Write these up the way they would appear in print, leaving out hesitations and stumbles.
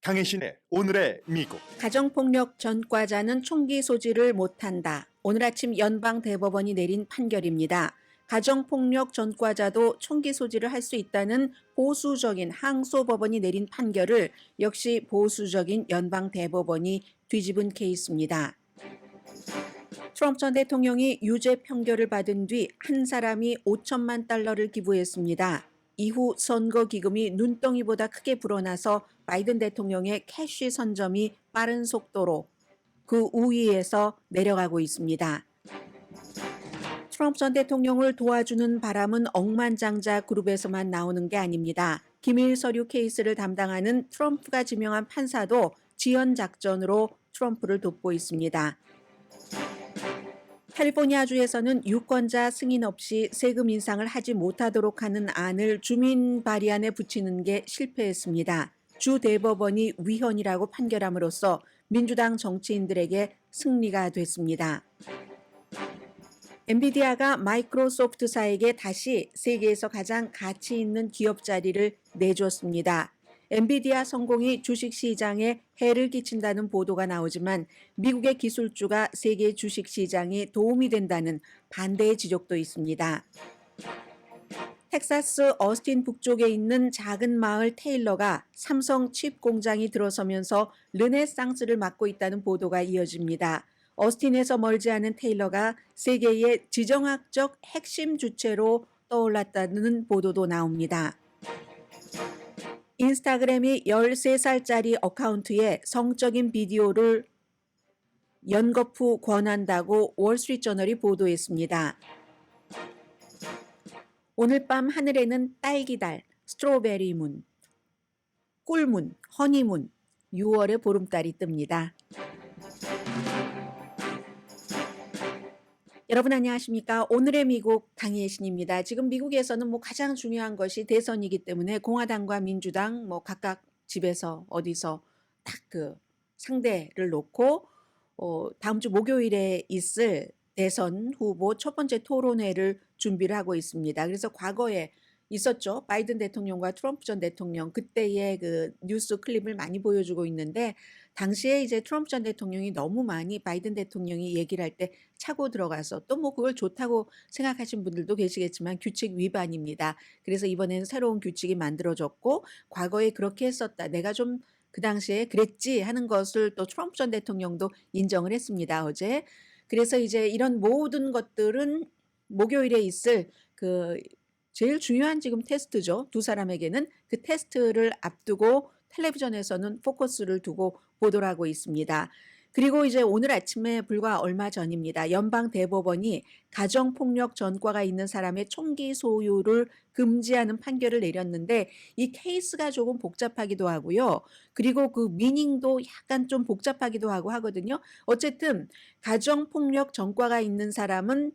강혜신의 오늘의 미국. 가정폭력 전과자는 총기 소지를 못한다. 오늘 아침 연방대법원이 내린 판결입니다. 가정폭력 전과자도 총기 소지를 할 수 있다는 보수적인 항소법원이 내린 판결을 역시 보수적인 연방대법원이 뒤집은 케이스입니다. 트럼프 전 대통령이 유죄 판결을 받은 뒤 한 사람이 5천만 달러를 기부했습니다. 이후 선거 기금이 눈덩이보다 크게 불어나서 바이든 대통령의 캐시 선점이 빠른 속도로 그 우위에서 내려가고 있습니다. 트럼프 전 대통령을 도와주는 바람은 억만장자 그룹에서만 나오는 게 아닙니다. 기밀 서류 케이스를 담당하는 트럼프가 지명한 판사도 지연 작전으로 트럼프를 돕고 있습니다. 캘리포니아주에서는 유권자 승인 없이 세금 인상을 하지 못하도록 하는 안을 주민 발의안에 붙이는 게 실패했습니다. 주 대법원이 위헌이라고 판결함으로써 민주당 정치인들에게 승리가 됐습니다. 엔비디아가 마이크로소프트사에게 다시 세계에서 가장 가치 있는 기업 자리를 내줬습니다. 엔비디아 성공이 주식시장에 해를 끼친다는 보도가 나오지만 미국의 기술주가 세계 주식시장에 도움이 된다는 반대의 지적도 있습니다. 텍사스 어스틴 북쪽에 있는 작은 마을 테일러가 삼성 칩 공장이 들어서면서 르네상스를 맞고 있다는 보도가 이어집니다. 어스틴에서 멀지 않은 테일러가 세계의 지정학적 핵심 주체로 떠올랐다는 보도도 나옵니다. 인스타그램이 13살짜리 어카운트에 성적인 비디오를 연거푸 권한다고 월스트리트저널이 보도했습니다. 오늘 밤 하늘에는 딸기달, 스트로베리문, 꿀문, 허니문, 6월의 보름달이 뜹니다. 여러분 안녕하십니까? 오늘의 미국 강혜신입니다. 지금 미국에서는 가장 중요한 것이 대선이기 때문에 공화당과 민주당 각각 집에서 어디서 딱 그 상대를 놓고 다음 주 목요일에 있을 대선 후보 첫 번째 토론회를 준비를 하고 있습니다. 그래서 과거에 있었죠. 바이든 대통령과 트럼프 전 대통령 그때의 그 뉴스 클립을 많이 보여주고 있는데 당시에 이제 트럼프 전 대통령이 너무 많이 바이든 대통령이 얘기를 할 때 차고 들어가서 또 그걸 좋다고 생각하신 분들도 계시겠지만 규칙 위반입니다. 그래서 이번에는 새로운 규칙이 만들어졌고 과거에 그렇게 했었다. 내가 좀 그 당시에 그랬지 하는 것을 또 트럼프 전 대통령도 인정을 했습니다. 어제. 그래서 이제 이런 모든 것들은 목요일에 있을 그 제일 중요한 지금 테스트죠. 두 사람에게는 그 테스트를 앞두고 텔레비전에서는 포커스를 두고 보도를 하고 있습니다. 그리고 이제 오늘 아침에 불과 얼마 전입니다. 연방대법원이 가정폭력 전과가 있는 사람의 총기 소유를 금지하는 판결을 내렸는데 이 케이스가 조금 복잡하기도 하고요. 그리고 그 미닝도 약간 좀 복잡하기도 하고 하거든요. 어쨌든 가정폭력 전과가 있는 사람은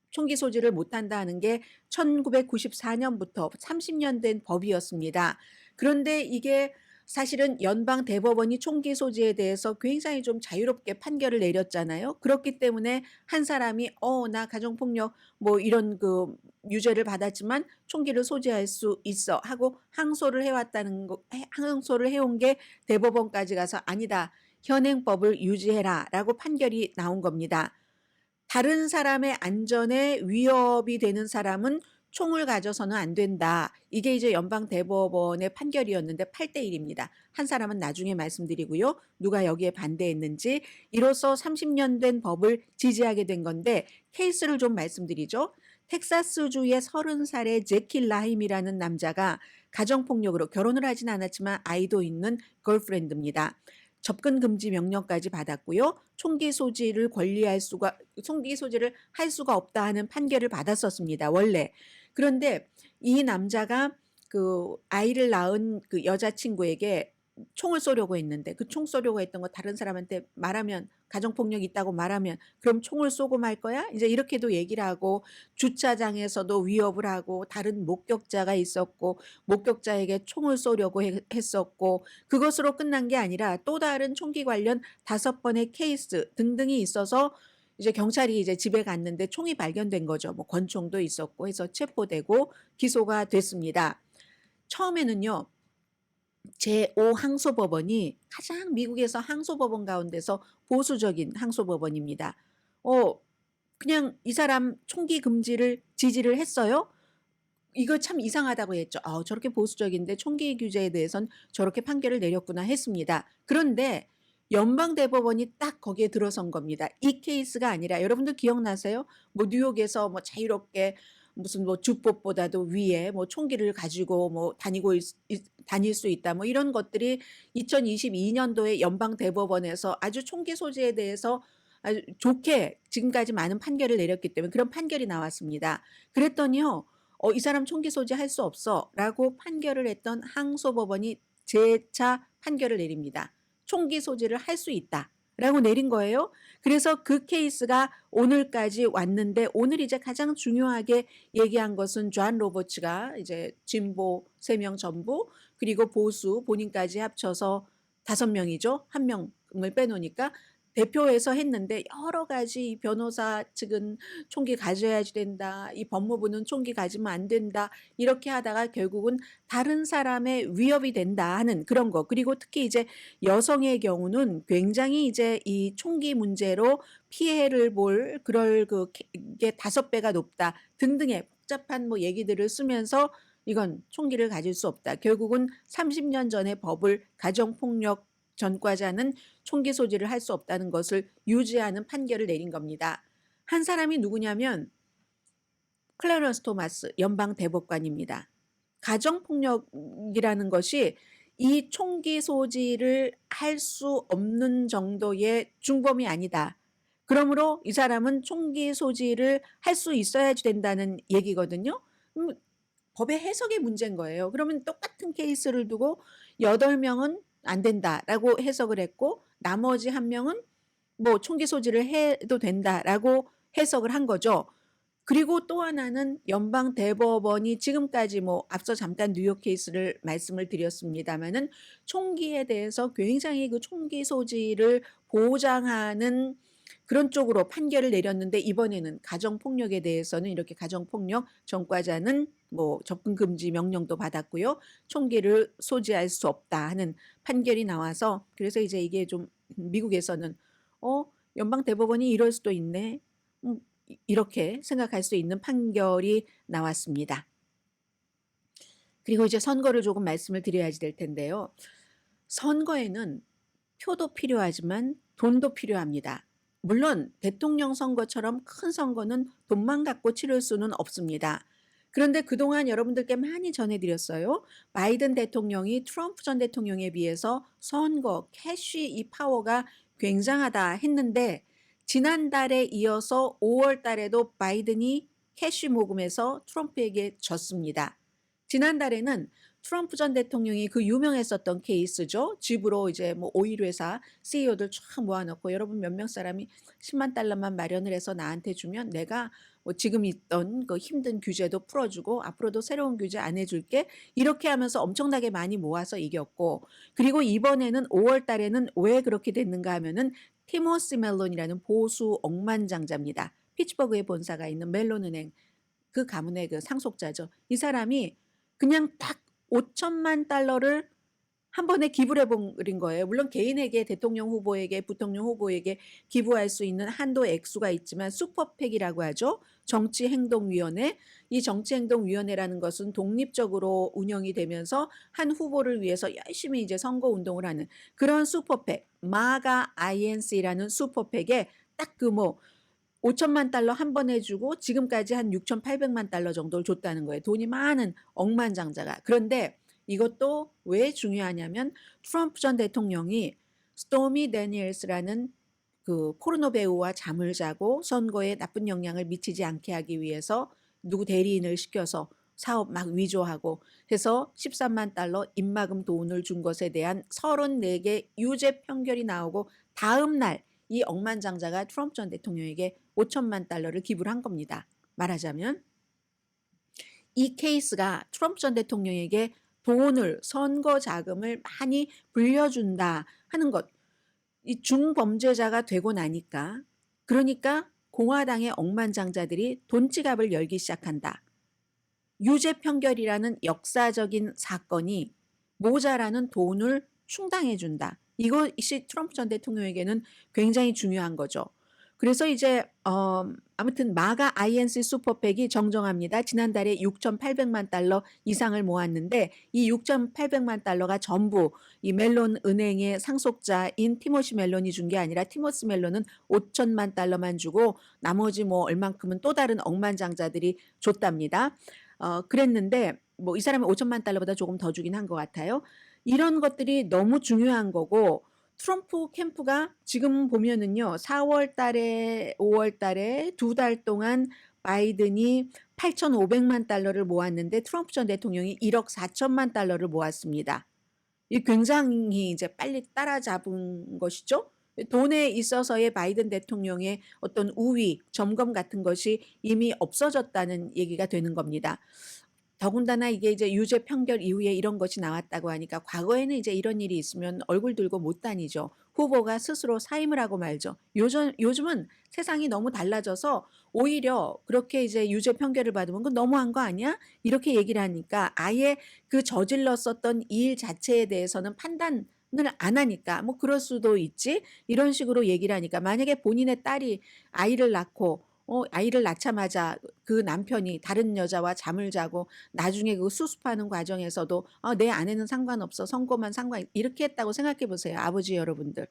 총기 소지를 못한다는 게 1994년부터 30년 된 법이었습니다. 그런데 이게 사실은 연방 대법원이 총기 소지에 대해서 굉장히 좀 자유롭게 판결을 내렸잖아요. 그렇기 때문에 한 사람이 나 가정폭력 이런 그 유죄를 받았지만 총기를 소지할 수 있어 하고 항소를 해왔다는 거, 항소를 해온 게 대법원까지 가서 아니다. 현행법을 유지해라라고 판결이 나온 겁니다. 다른 사람의 안전에 위협이 되는 사람은 총을 가져서는 안 된다. 이게 이제 연방대법원의 판결이었는데 8대1입니다. 한 사람은 나중에 말씀드리고요. 누가 여기에 반대했는지 이로써 30년 된 법을 지지하게 된 건데 케이스를 좀 말씀드리죠. 텍사스주의 30살의 제키 라힘이라는 남자가 가정폭력으로 결혼을 하진 않았지만 아이도 있는 걸프렌드입니다. 접근 금지 명령까지 받았고요. 총기 소지를 할 수가 없다 하는 판결을 받았었습니다. 원래. 그런데 이 남자가 그 아이를 낳은 그 여자친구에게 총을 쏘려고 했는데 그 총 쏘려고 했던 거 다른 사람한테 말하면 가정폭력 있다고 말하면 그럼 총을 쏘고 말 거야? 이제 이렇게도 얘기를 하고 주차장에서도 위협을 하고 다른 목격자가 있었고 목격자에게 총을 쏘려고 했었고 그것으로 끝난 게 아니라 또 다른 총기 관련 5번의 케이스 등등이 있어서 이제 경찰이 이제 집에 갔는데 총이 발견된 거죠. 권총도 있었고 해서 체포되고 기소가 됐습니다. 처음에는요. 제5 항소법원이 가장 미국에서 항소법원 가운데서 보수적인 항소법원입니다. 그냥 이 사람 총기 금지를 지지를 했어요. 이거 참 이상하다고 했죠. 저렇게 보수적인데 총기 규제에 대해선 저렇게 판결을 내렸구나 했습니다. 그런데 연방대법원이 딱 거기에 들어선 겁니다. 이 케이스가 아니라 여러분들 기억나세요? 뭐 뉴욕에서 뭐 자유롭게 무슨 뭐 주법보다도 위에 뭐 총기를 가지고 뭐 다닐 수 있다. 뭐 이런 것들이 2022년도에 연방대법원에서 아주 총기 소지에 대해서 아주 좋게 지금까지 많은 판결을 내렸기 때문에 그런 판결이 나왔습니다. 그랬더니요. 이 사람 총기 소지할 수 없어라고 판결을 했던 항소법원이 재차 판결을 내립니다. 총기 소지를 할 수 있다라고 내린 거예요. 그래서 그 케이스가 오늘까지 왔는데 오늘 이제 가장 중요하게 얘기한 것은 존 로버츠가 이제 진보 3명 전부 그리고 보수 본인까지 합쳐서 5명이죠. 1명을 빼놓으니까 대표해서 했는데 여러 가지 이 변호사 측은 총기 가져야지 된다. 이 법무부는 총기 가지면 안 된다. 이렇게 하다가 결국은 다른 사람의 위협이 된다 하는 그런 거. 그리고 특히 이제 여성의 경우는 굉장히 이제 이 총기 문제로 피해를 볼 그럴 게 5배가 높다. 등등의 복잡한 뭐 얘기들을 쓰면서 이건 총기를 가질 수 없다. 결국은 30년 전의 법을 가정폭력 전과자는 총기 소지를 할 수 없다는 것을 유지하는 판결을 내린 겁니다. 한 사람이 누구냐면 클래런스 토마스 연방 대법관입니다. 가정폭력이라는 것이 이 총기 소지를 할 수 없는 정도의 중범이 아니다. 그러므로 이 사람은 총기 소지를 할 수 있어야지 된다는 얘기거든요. 법의 해석의 문제인 거예요. 그러면 똑같은 케이스를 두고 8명은 안 된다라고 해석을 했고 나머지 1명은 뭐 총기 소지를 해도 된다라고 해석을 한 거죠. 그리고 또 하나는 연방 대법원이 지금까지 뭐 앞서 잠깐 뉴욕 케이스를 말씀을 드렸습니다마는 총기에 대해서 굉장히 그 총기 소지를 보장하는 그런 쪽으로 판결을 내렸는데 이번에는 가정폭력에 대해서는 이렇게 가정폭력 전과자는 뭐 접근 금지 명령도 받았고요. 총기를 소지할 수 없다 하는 판결이 나와서 그래서 이제 이게 좀 미국에서는 연방 대법원이 이럴 수도 있네. 이렇게 생각할 수 있는 판결이 나왔습니다. 그리고 이제 선거를 조금 말씀을 드려야지 될 텐데요. 선거에는 표도 필요하지만 돈도 필요합니다. 물론 대통령 선거처럼 큰 선거는 돈만 갖고 치를 수는 없습니다. 그런데 그동안 여러분들께 많이 전해드렸어요. 바이든 대통령이 트럼프 전 대통령에 비해서 선거, 캐시 이 파워가 굉장하다 했는데 지난달에 이어서 5월 달에도 바이든이 캐시 모금에서 트럼프에게 졌습니다. 지난달에는 트럼프 전 대통령이 그 유명했었던 케이스죠. 집으로 이제 뭐 오일 회사 CEO들 쫙 모아놓고 여러분 몇 명 사람이 10만 달러만 마련을 해서 나한테 주면 내가 뭐 지금 있던 그 힘든 규제도 풀어주고 앞으로도 새로운 규제 안 해줄게 이렇게 하면서 엄청나게 많이 모아서 이겼고 그리고 이번에는 5월 달에는 왜 그렇게 됐는가 하면은 티모시 멜론이라는 보수 억만장자입니다. 피츠버그에 본사가 있는 멜론은행 그 가문의 그 상속자죠. 이 사람이 그냥 딱 5천만 달러를 한 번에 기부를 해버린 거예요. 물론 개인에게 대통령 후보에게 부통령 후보에게 기부할 수 있는 한도 액수가 있지만 슈퍼팩이라고 하죠. 정치행동위원회. 이 정치행동위원회라는 것은 독립적으로 운영이 되면서 한 후보를 위해서 열심히 이제 선거운동을 하는 그런 슈퍼팩 마가 INC라는 슈퍼팩에 딱 그 뭐 5천만 달러 한 번 해주고 지금까지 한 6,800만 달러 정도를 줬다는 거예요. 돈이 많은 억만장자가. 그런데 이것도 왜 중요하냐면 트럼프 전 대통령이 스토미 데니엘스라는 그 포르노 배우와 잠을 자고 선거에 나쁜 영향을 미치지 않게 하기 위해서 누구 대리인을 시켜서 사업 막 위조하고 해서 13만 달러 입막음 돈을 준 것에 대한 34개 유죄 판결이 나오고 다음 날 이 억만장자가 트럼프 전 대통령에게 5천만 달러를 기부를 한 겁니다. 말하자면 이 케이스가 트럼프 전 대통령에게 돈을 선거 자금을 많이 불려준다 하는 것. 이 중범죄자가 되고 나니까 그러니까 공화당의 억만장자들이 돈지갑을 열기 시작한다. 유죄 판결이라는 역사적인 사건이 모자라는 돈을 충당해 준다. 이것이 트럼프 전 대통령에게는 굉장히 중요한 거죠. 그래서 이제 아무튼 마가 INC 슈퍼팩이 정정합니다. 지난달에 6,800만 달러 이상을 모았는데 이 6,800만 달러가 전부 이 멜론 은행의 상속자인 티모시 멜론이 준 게 아니라 티모시 멜론은 5천만 달러만 주고 나머지 뭐 얼만큼은 또 다른 억만장자들이 줬답니다. 그랬는데 뭐 이 사람은 5천만 달러보다 조금 더 주긴 한 것 같아요. 이런 것들이 너무 중요한 거고 트럼프 캠프가 지금 보면은요. 4월 달에 5월 달에 2달 동안 바이든이 8,500만 달러를 모았는데 트럼프 전 대통령이 1억 4천만 달러를 모았습니다. 이 굉장히 이제 빨리 따라잡은 것이죠. 돈에 있어서의 바이든 대통령의 어떤 우위, 점검 같은 것이 이미 없어졌다는 얘기가 되는 겁니다. 더군다나 이게 이제 유죄 판결 이후에 이런 것이 나왔다고 하니까 과거에는 이제 이런 일이 있으면 얼굴 들고 못 다니죠. 후보가 스스로 사임을 하고 말죠. 요즘은 세상이 너무 달라져서 오히려 그렇게 이제 유죄 판결을 받으면 그건 너무한 거 아니야? 이렇게 얘기를 하니까 아예 그 저질렀었던 일 자체에 대해서는 판단을 안 하니까 뭐 그럴 수도 있지 이런 식으로 얘기를 하니까 만약에 본인의 딸이 아이를 낳고 아이를 낳자마자 그 남편이 다른 여자와 잠을 자고 나중에 그 수습하는 과정에서도 내 아내는 상관없어 선고만 이렇게 했다고 생각해 보세요. 아버지 여러분들.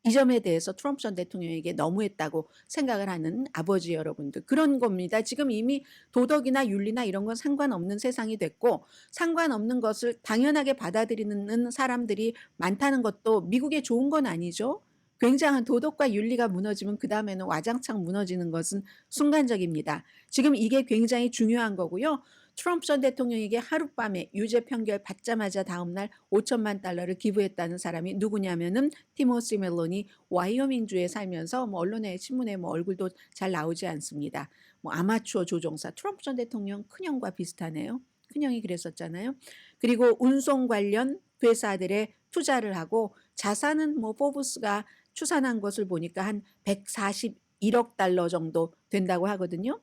이 점에 대해서 트럼프 전 대통령에게 너무했다고 생각을 하는 아버지 여러분들. 그런 겁니다. 지금 이미 도덕이나 윤리나 이런 건 상관없는 세상이 됐고 상관없는 것을 당연하게 받아들이는 사람들이 많다는 것도 미국에 좋은 건 아니죠. 굉장한 도덕과 윤리가 무너지면 그 다음에는 와장창 무너지는 것은 순간적입니다. 지금 이게 굉장히 중요한 거고요. 트럼프 전 대통령에게 하룻밤에 유죄 판결 받자마자 다음날 5천만 달러를 기부했다는 사람이 누구냐면은 티모시 멜론이 와이오밍주에 살면서 뭐 언론에 신문에 뭐 얼굴도 잘 나오지 않습니다. 뭐 아마추어 조종사 트럼프 전 대통령 큰형과 비슷하네요. 큰형이 그랬었잖아요. 그리고 운송 관련 회사들에 투자를 하고 자산은 뭐 포브스가 추산한 것을 보니까 한 141억 달러 정도 된다고 하거든요.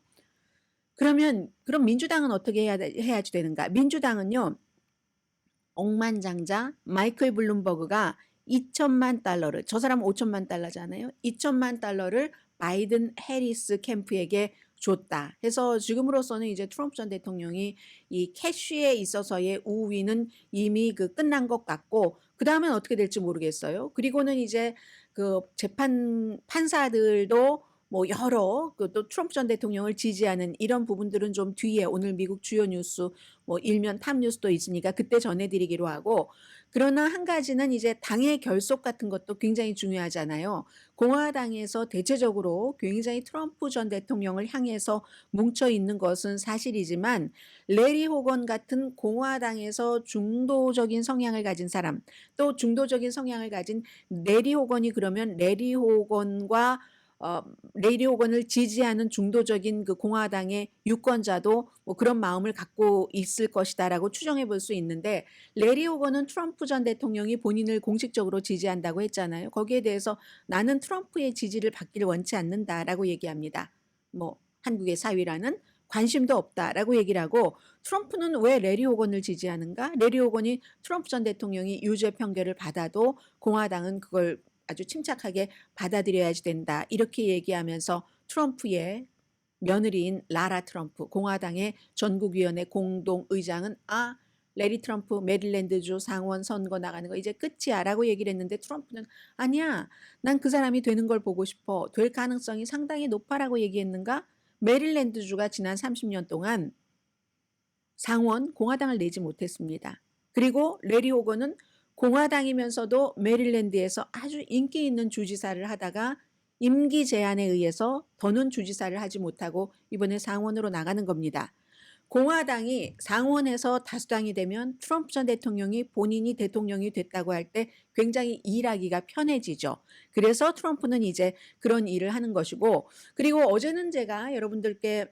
그럼 민주당은 어떻게 해야지 되는가? 민주당은요. 억만장자 마이클 블룸버그가 2천만 달러를 저 사람은 5천만 달러잖아요. 2천만 달러를 바이든 해리스 캠프에게 줬다. 해서 지금으로서는 이제 트럼프 전 대통령이 이 캐시에 있어서의 우위는 이미 끝난 것 같고 그 다음엔 어떻게 될지 모르겠어요. 그리고는 이제 그 재판 판사들도 뭐 여러 또 트럼프 전 대통령을 지지하는 이런 부분들은 좀 뒤에 오늘 미국 주요 뉴스 뭐 일면 탑 뉴스도 있으니까 그때 전해드리기로 하고 그러나 한 가지는 이제 당의 결속 같은 것도 굉장히 중요하잖아요. 공화당에서 대체적으로 굉장히 트럼프 전 대통령을 향해서 뭉쳐 있는 것은 사실이지만 레리 호건 같은 공화당에서 중도적인 성향을 가진 사람 또 중도적인 성향을 가진 레리 호건이 그러면 레리 호건과 레리 호건을 지지하는 중도적인 그 공화당의 유권자도 뭐 그런 마음을 갖고 있을 것이다라고 추정해 볼 수 있는데 레리 호건은 트럼프 전 대통령이 본인을 공식적으로 지지한다고 했잖아요. 거기에 대해서 나는 트럼프의 지지를 받기를 원치 않는다라고 얘기합니다. 뭐 한국의 사위라는 관심도 없다라고 얘기를 하고 트럼프는 왜 레리 호건을 지지하는가? 레리 호건이 트럼프 전 대통령이 유죄 판결을 받아도 공화당은 그걸 아주 침착하게 받아들여야지 된다. 이렇게 얘기하면서 트럼프의 며느리인 라라 트럼프 공화당의 전국위원회 공동의장은 레리 트럼프 메릴랜드주 상원 선거 나가는 거 이제 끝이야 라고 얘기를 했는데 트럼프는 아니야 난 그 사람이 되는 걸 보고 싶어 될 가능성이 상당히 높아라고 얘기했는가? 메릴랜드주가 지난 30년 동안 상원 공화당을 내지 못했습니다. 그리고 레리 호건은 공화당이면서도 메릴랜드에서 아주 인기 있는 주지사를 하다가 임기 제한에 의해서 더는 주지사를 하지 못하고 이번에 상원으로 나가는 겁니다. 공화당이 상원에서 다수당이 되면 트럼프 전 대통령이 본인이 대통령이 됐다고 할 때 굉장히 일하기가 편해지죠. 그래서 트럼프는 이제 그런 일을 하는 것이고 그리고 어제는 제가 여러분들께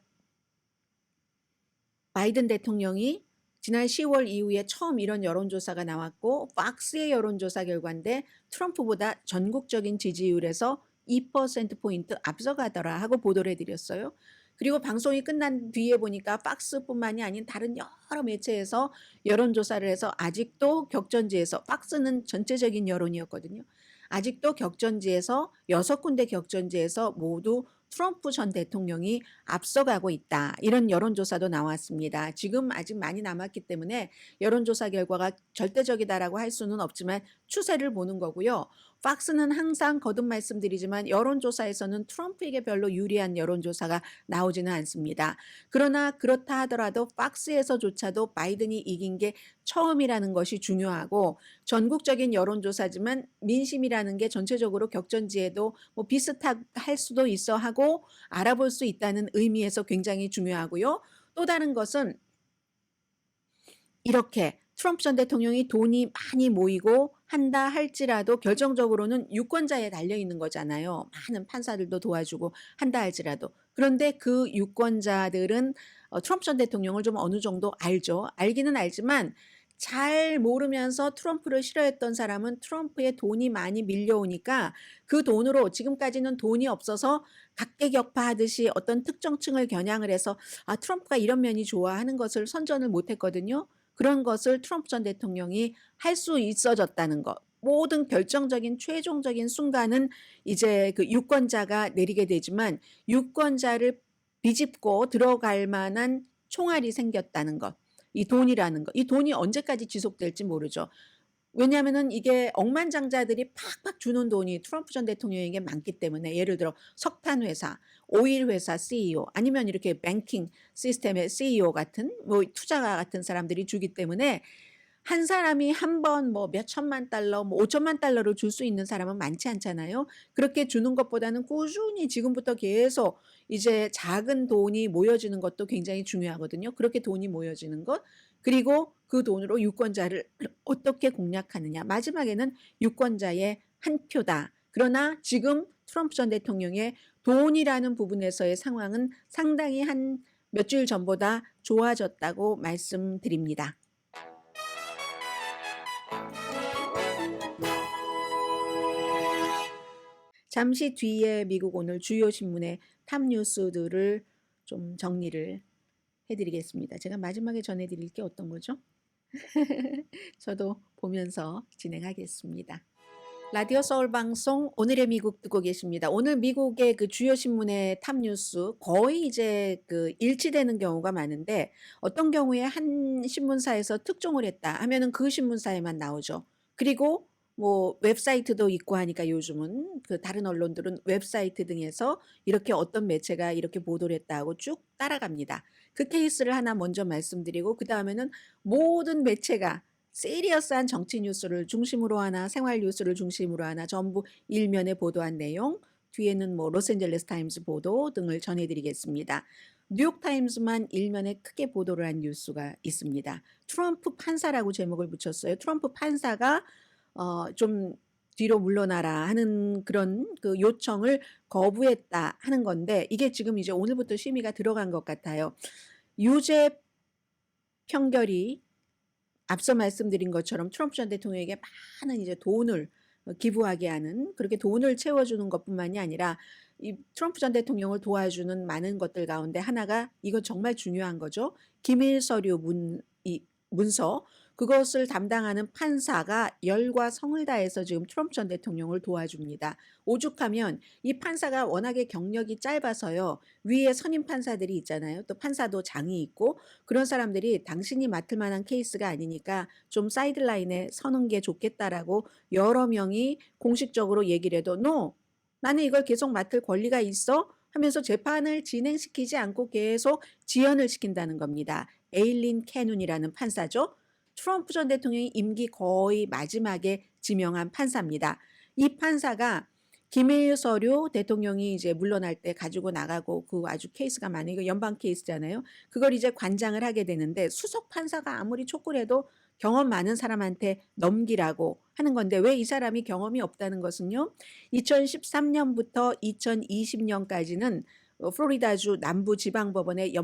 바이든 대통령이 지난 10월 이후에 처음 이런 여론조사가 나왔고 팍스의 여론조사 결과인데 트럼프보다 전국적인 지지율에서 2%포인트 앞서가더라 하고 보도를 해드렸어요. 그리고 방송이 끝난 뒤에 보니까 박스뿐만이 아닌 다른 여러 매체에서 여론조사를 해서 아직도 격전지에서, 박스는 전체적인 여론이었거든요. 아직도 격전지에서 6군데 격전지에서 모두 트럼프 전 대통령이 앞서가고 있다. 이런 여론조사도 나왔습니다. 지금 아직 많이 남았기 때문에 여론조사 결과가 절대적이다라고 할 수는 없지만 추세를 보는 거고요. 팍스는 항상 거듭 말씀드리지만 여론조사에서는 트럼프에게 별로 유리한 여론조사가 나오지는 않습니다. 그러나 그렇다 하더라도 팍스에서조차도 바이든이 이긴 게 처음이라는 것이 중요하고, 전국적인 여론조사지만 민심이라는 게 전체적으로 격전지에도 뭐 비슷할 수도 있어 하고 알아볼 수 있다는 의미에서 굉장히 중요하고요. 또 다른 것은 이렇게 트럼프 전 대통령이 돈이 많이 모이고 한다 할지라도 결정적으로는 유권자에 달려 있는 거잖아요. 많은 판사들도 도와주고 한다 할지라도. 그런데 그 유권자들은 트럼프 전 대통령을 좀 어느 정도 알죠. 알기는 알지만 잘 모르면서 트럼프를 싫어했던 사람은 트럼프에 돈이 많이 밀려오니까 그 돈으로, 지금까지는 돈이 없어서 각계격파하듯이 어떤 특정층을 겨냥을 해서 트럼프가 이런 면이 좋아 하는 것을 선전을 못했거든요. 그런 것을 트럼프 전 대통령이 할 수 있어졌다는 것. 모든 결정적인 최종적인 순간은 이제 그 유권자가 내리게 되지만 유권자를 비집고 들어갈 만한 총알이 생겼다는 것. 이 돈이라는 것. 이 돈이 언제까지 지속될지 모르죠. 왜냐하면은 이게 억만장자들이 팍팍 주는 돈이 트럼프 전 대통령에게 많기 때문에, 예를 들어 석탄 회사, 오일 회사 CEO, 아니면 이렇게 뱅킹 시스템의 CEO 같은 뭐 투자가 같은 사람들이 주기 때문에 한 사람이 한 번 뭐 몇 천만 달러, 뭐 5천만 달러를 줄 수 있는 사람은 많지 않잖아요. 그렇게 주는 것보다는 꾸준히 지금부터 계속 이제 작은 돈이 모여지는 것도 굉장히 중요하거든요. 그렇게 돈이 모여지는 것, 그리고 그 돈으로 유권자를 어떻게 공략하느냐. 마지막에는 유권자의 한 표다. 그러나 지금 트럼프 전 대통령의 돈이라는 부분에서의 상황은 상당히 한 몇 주일 전보다 좋아졌다고 말씀드립니다. 잠시 뒤에 미국 오늘 주요 신문의 탑 뉴스들을 좀 정리를 해드리겠습니다. 제가 마지막에 전해드릴 게 어떤 거죠? 저도 보면서 진행하겠습니다. 라디오 서울 방송 오늘의 미국 듣고 계십니다. 오늘 미국의 그 주요 신문의 탑 뉴스 거의 이제 그 일치되는 경우가 많은데, 어떤 경우에 한 신문사에서 특종을 했다 하면은 그 신문사에만 나오죠. 그리고 뭐 웹사이트도 있고 하니까 요즘은 그 다른 언론들은 웹사이트 등에서 이렇게 어떤 매체가 이렇게 보도를 했다 하고 쭉 따라갑니다. 그 케이스를 하나 먼저 말씀드리고, 그 다음에는 모든 매체가 시리어스한 정치 뉴스를 중심으로 하나 생활 뉴스를 중심으로 하나 전부 일면에 보도한 내용, 뒤에는 뭐 로스앤젤레스 타임스 보도 등을 전해드리겠습니다. 뉴욕타임스만 일면에 크게 보도를 한 뉴스가 있습니다. 트럼프 판사라고 제목을 붙였어요. 트럼프 판사가 좀 뒤로 물러나라 하는 그런 그 요청을 거부했다 하는 건데, 이게 지금 이제 오늘부터 심의가 들어간 것 같아요. 유죄 판결이 앞서 말씀드린 것처럼 트럼프 전 대통령에게 많은 이제 돈을 기부하게 하는, 그렇게 돈을 채워주는 것뿐만이 아니라 이 트럼프 전 대통령을 도와주는 많은 것들 가운데 하나가, 이건 정말 중요한 거죠. 기밀 서류 문서, 그것을 담당하는 판사가 열과 성을 다해서 지금 트럼프 전 대통령을 도와줍니다. 오죽하면 이 판사가 워낙에 경력이 짧아서요. 위에 선임 판사들이 있잖아요. 또 판사도 장이 있고, 그런 사람들이 당신이 맡을 만한 케이스가 아니니까 좀 사이드라인에 서는 게 좋겠다라고 여러 명이 공식적으로 얘기를 해도 "No, 나는 이걸 계속 맡을 권리가 있어" 하면서 재판을 진행시키지 않고 계속 지연을 시킨다는 겁니다. 에일린 캐눈이라는 판사죠. 트럼프 전 대통령이 임기 거의 마지막에 지명한 판사입니다. 이 판사가 기밀 서류, 대통령이 이제 물러날 때 가지고 나가고 그 아주 케이스가 많은, 이거 연방 케이스잖아요. 그걸 이제 관장을 하게 되는데, 수석 판사가 아무리 촉구해도 경험 많은 사람한테 넘기라고 하는 건데, 왜 이 사람이 경험이 없다는 것은요. 2013년부터 2020년까지는 플로리다주 남부지방법원의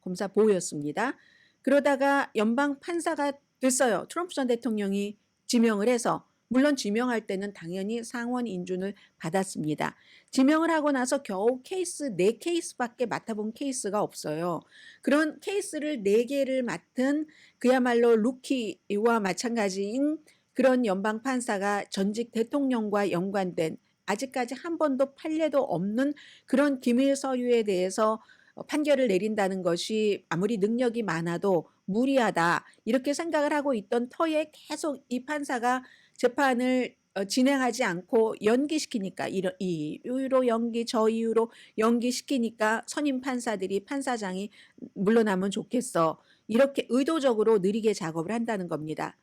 검사보였습니다. 그러다가 연방 판사가 됐어요. 트럼프 전 대통령이 지명을 해서. 물론 지명할 때는 당연히 상원 인준을 받았습니다. 지명을 하고 나서 겨우 케이스 4케이스밖에 맡아본 케이스가 없어요. 그런 케이스를 4개를 맡은 그야말로 루키와 마찬가지인 그런 연방 판사가 전직 대통령과 연관된 아직까지 한 번도 판례도 없는 그런 기밀 서류에 대해서 판결을 내린다는 것이 아무리 능력이 많아도 무리하다 이렇게 생각을 하고 있던 터에 계속 이 판사가 재판을 진행하지 않고 연기시키니까 이 이유로 연기 저 이유로 연기시키니까 선임 판사들이 판사장이 물러나면 좋겠어 이렇게 의도적으로 느리게 작업을 한다는 겁니다.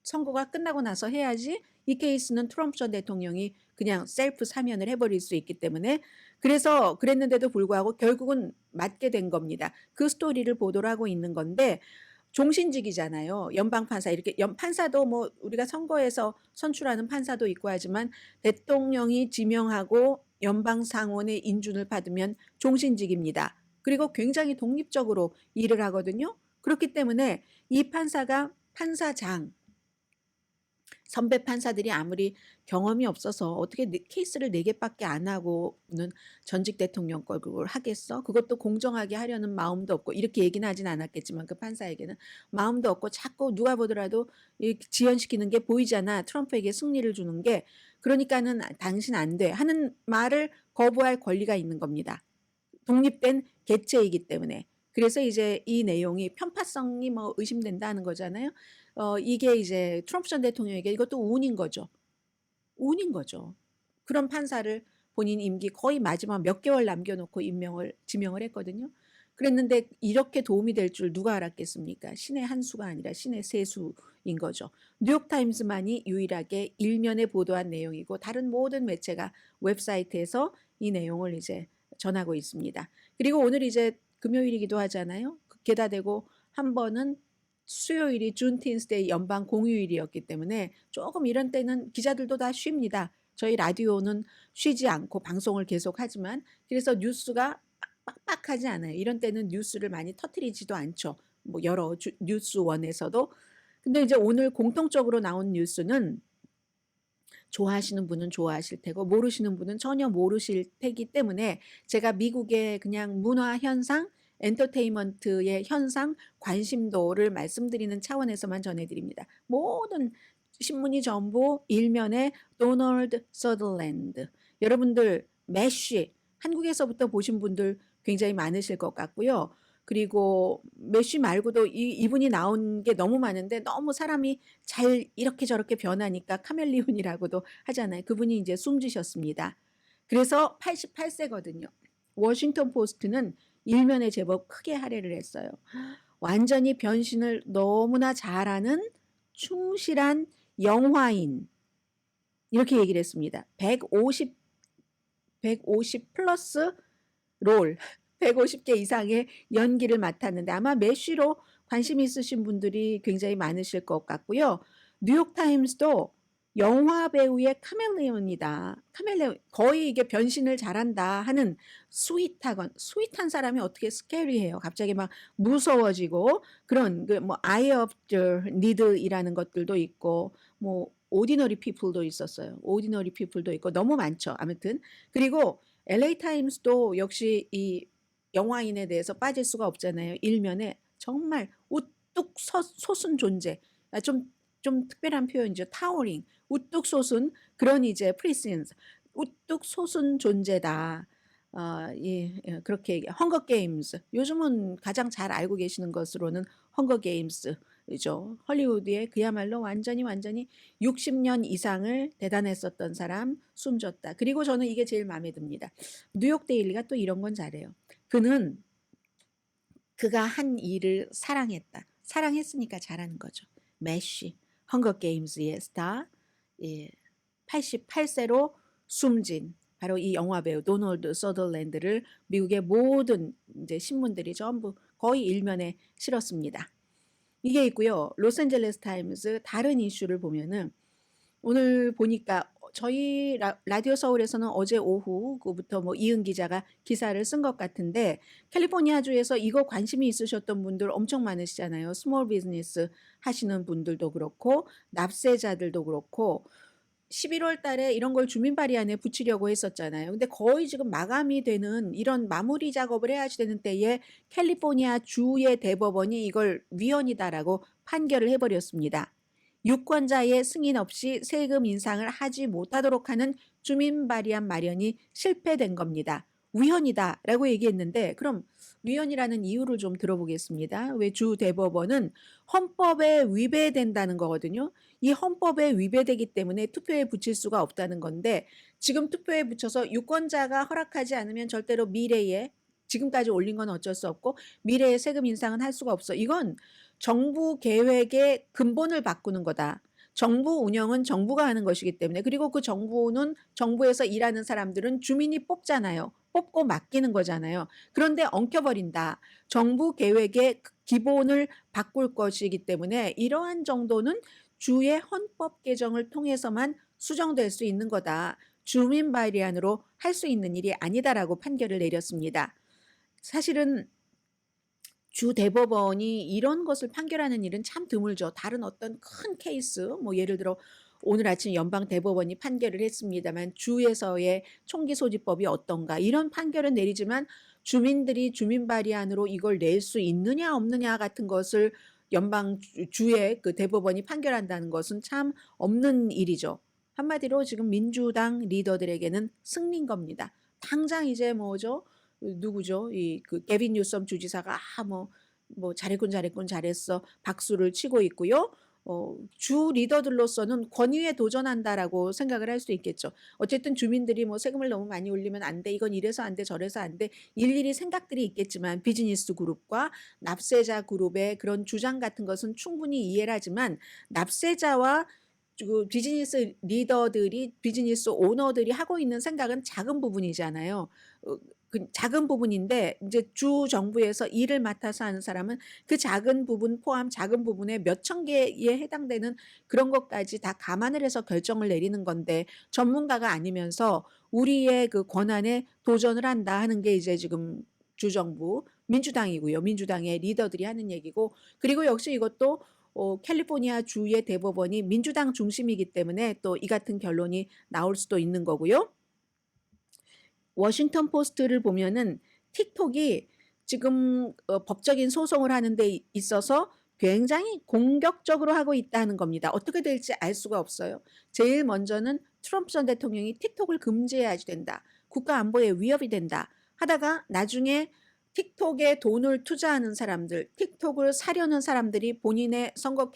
선거가 끝나고 나서 해야지 이 케이스는 트럼프 전 대통령이 그냥 셀프 사면을 해버릴 수 있기 때문에 그래서 그랬는데도 불구하고 결국은 맞게 된 겁니다. 그 스토리를 보도를 하고 있는 건데 종신직이잖아요. 연방 판사 이렇게 판사도 뭐 우리가 선거에서 선출하는 판사도 있고 하지만 대통령이 지명하고 연방 상원의 인준을 받으면 종신직입니다. 그리고 굉장히 독립적으로 일을 하거든요. 그렇기 때문에 이 판사가 판사장 선배 판사들이 아무리 경험이 없어서 어떻게 케이스를 4개밖에 안 하고는 전직 대통령 걸 그걸 하겠어? 그것도 공정하게 하려는 마음도 없고 이렇게 얘기는 하진 않았겠지만 그 판사에게는 마음도 없고 자꾸 누가 보더라도 지연시키는 게 보이잖아. 트럼프에게 승리를 주는 게. 그러니까는 당신 안 돼 하는 말을 거부할 권리가 있는 겁니다. 독립된 객체이기 때문에. 그래서 이제 이 내용이 편파성이 뭐 의심된다는 거잖아요. 이게 이제 트럼프 전 대통령에게 이것도 운인 거죠. 운인 거죠. 그런 판사를 본인 임기 거의 마지막 몇 개월 남겨놓고 지명을 했거든요. 그랬는데 이렇게 도움이 될 줄 누가 알았겠습니까? 신의 한 수가 아니라 신의 세 수인 거죠. 뉴욕타임스만이 유일하게 일면에 보도한 내용이고 다른 모든 매체가 웹사이트에서 이 내용을 이제 전하고 있습니다. 그리고 오늘 이제 금요일이기도 하잖아요. 게다 대고 한 번은 수요일이 준틴스데이 연방 공휴일이었기 때문에 조금 이런 때는 기자들도 다 쉽니다. 저희 라디오는 쉬지 않고 방송을 계속하지만 그래서 뉴스가 빡빡하지 않아요. 이런 때는 뉴스를 많이 터뜨리지도 않죠. 뭐 여러 뉴스원에서도. 근데 이제 오늘 공통적으로 나온 뉴스는 좋아하시는 분은 좋아하실 테고 모르시는 분은 전혀 모르실 테기 때문에 제가 미국의 그냥 문화 현상, 엔터테인먼트의 현상, 관심도를 말씀드리는 차원에서만 전해드립니다. 모든 신문이 전부 일면에 도널드 서덜랜드. 여러분들 매쉬 한국에서부터 보신 분들 굉장히 많으실 것 같고요. 그리고 매쉬 말고도 이분이 나온 게 너무 많은데 너무 사람이 잘 이렇게 저렇게 변하니까 카멜리온이라고도 하잖아요. 그분이 이제 숨지셨습니다. 그래서 88세거든요. 워싱턴 포스트는 일면에 제법 크게 할애를 했어요. 완전히 변신을 너무나 잘하는 충실한 영화인 이렇게 얘기를 했습니다. 150 플러스 롤 150개 이상의 연기를 맡았는데 아마 매쉬로 관심 있으신 분들이 굉장히 많으실 것 같고요. 뉴욕타임스도 영화 배우의 카멜레온이다. 카멜레온 거의 이게 변신을 잘한다 하는 스윗한 사람이 어떻게 스케리해요. 갑자기 막 무서워지고 그런 그 뭐 Eye of the Needle이라는 것들도 있고 뭐 오디너리 피플도 있었어요. 오디너리 피플도 있고 너무 많죠. 아무튼 그리고 LA 타임스도 역시 이 영화인에 대해서 빠질 수가 없잖아요. 일면에 정말 우뚝 솟은 존재. 좀 특별한 표현이죠. 타워링. 우뚝 솟은 그런 이제 프리신스. 우뚝 솟은 존재다. 그렇게 헝거 게임즈. 요즘은 가장 잘 알고 계시는 것으로는 헝거 게임스죠. 헐리우드에 그야말로 완전히 60년 이상을 대단했었던 사람 숨졌다. 그리고 저는 이게 제일 마음에 듭니다. 뉴욕 데일리가 또 이런 건 잘해요. 그가 한 일을 사랑했다. 사랑했으니까 잘하는 거죠. 매쉬, 헝거 게임즈의 스타, 88세로 숨진 바로 이 영화 배우 도널드 서덜랜드를 미국의 모든 이제 신문들이 전부 거의 일면에 실었습니다. 이게 있고요. 로스앤젤레스 타임스 다른 이슈를 보면은 오늘 보니까 저희 라디오 서울에서는 어제 오후부터 뭐 이은 기자가 기사를 쓴 것 같은데 캘리포니아주에서 이거 관심이 있으셨던 분들 엄청 많으시잖아요. 스몰 비즈니스 하시는 분들도 그렇고 납세자들도 그렇고 11월 달에 이런 걸 주민 발의안에 붙이려고 했었잖아요. 근데 거의 지금 마감이 되는 이런 마무리 작업을 해야지 되는 때에 캘리포니아 주의 대법원이 이걸 위헌이다라고 판결을 해버렸습니다. 유권자의 승인 없이 세금 인상을 하지 못하도록 하는 주민 발의안 마련이 실패된 겁니다. 위헌이다라고 얘기했는데 그럼 위헌이라는 이유를 좀 들어보겠습니다. 왜 주 대법원은 헌법에 위배된다는 거거든요. 이 헌법에 위배되기 때문에 투표에 붙일 수가 없다는 건데 지금 투표에 붙여서 유권자가 허락하지 않으면 절대로 미래에 지금까지 올린 건 어쩔 수 없고 미래에 세금 인상은 할 수가 없어. 이건 정부 계획의 근본을 바꾸는 거다. 정부 운영은 정부가 하는 것이기 때문에 그리고 그 정부는 정부에서 일하는 사람들은 주민이 뽑잖아요. 뽑고 맡기는 거잖아요. 그런데 엉켜버린다. 정부 계획의 기본을 바꿀 것이기 때문에 이러한 정도는 주의 헌법 개정을 통해서만 수정될 수 있는 거다. 주민 발의안으로 할 수 있는 일이 아니다라고 판결을 내렸습니다. 사실은 주 대법원이 이런 것을 판결하는 일은 참 드물죠. 다른 어떤 큰 케이스, 뭐 예를 들어 오늘 아침 연방 대법원이 판결을 했습니다만 주에서의 총기 소지법이 어떤가 이런 판결은 내리지만 주민들이 주민 발의안으로 이걸 낼 수 있느냐 없느냐 같은 것을 연방 주의 그 대법원이 판결한다는 것은 참 없는 일이죠. 한마디로 지금 민주당 리더들에게는 승리인 겁니다. 당장 이제 뭐죠? 누구죠? 이 그 게빈 뉴섬 주지사가 뭐 잘했군 잘했어 박수를 치고 있고요. 주 리더들로서는 권위에 도전한다라고 생각을 할 수 있겠죠. 어쨌든 주민들이 뭐 세금을 너무 많이 올리면 안 돼. 이건 이래서 안 돼. 저래서 안 돼. 일일이 생각들이 있겠지만 비즈니스 그룹과 납세자 그룹의 그런 주장 같은 것은 충분히 이해를 하지만 납세자와 그 비즈니스 리더들이 비즈니스 오너들이 하고 있는 생각은 작은 부분이잖아요. 그 작은 부분인데 이제 주 정부에서 일을 맡아서 하는 사람은 그 작은 부분 포함 작은 부분에 몇천 개에 해당되는 그런 것까지 다 감안을 해서 결정을 내리는 건데 전문가가 아니면서 우리의 그 권한에 도전을 한다 하는 게 이제 지금 주정부 민주당이고요. 민주당의 리더들이 하는 얘기고 그리고 역시 이것도 캘리포니아 주의 대법원이 민주당 중심이기 때문에 또 이 같은 결론이 나올 수도 있는 거고요. 워싱턴 포스트를 보면은 틱톡이 지금 법적인 소송을 하는 데 있어서 굉장히 공격적으로 하고 있다는 겁니다. 어떻게 될지 알 수가 없어요. 제일 먼저는 트럼프 전 대통령이 틱톡을 금지해야지 된다. 국가 안보에 위협이 된다. 하다가 나중에 틱톡에 돈을 투자하는 사람들, 틱톡을 사려는 사람들이 본인의 선거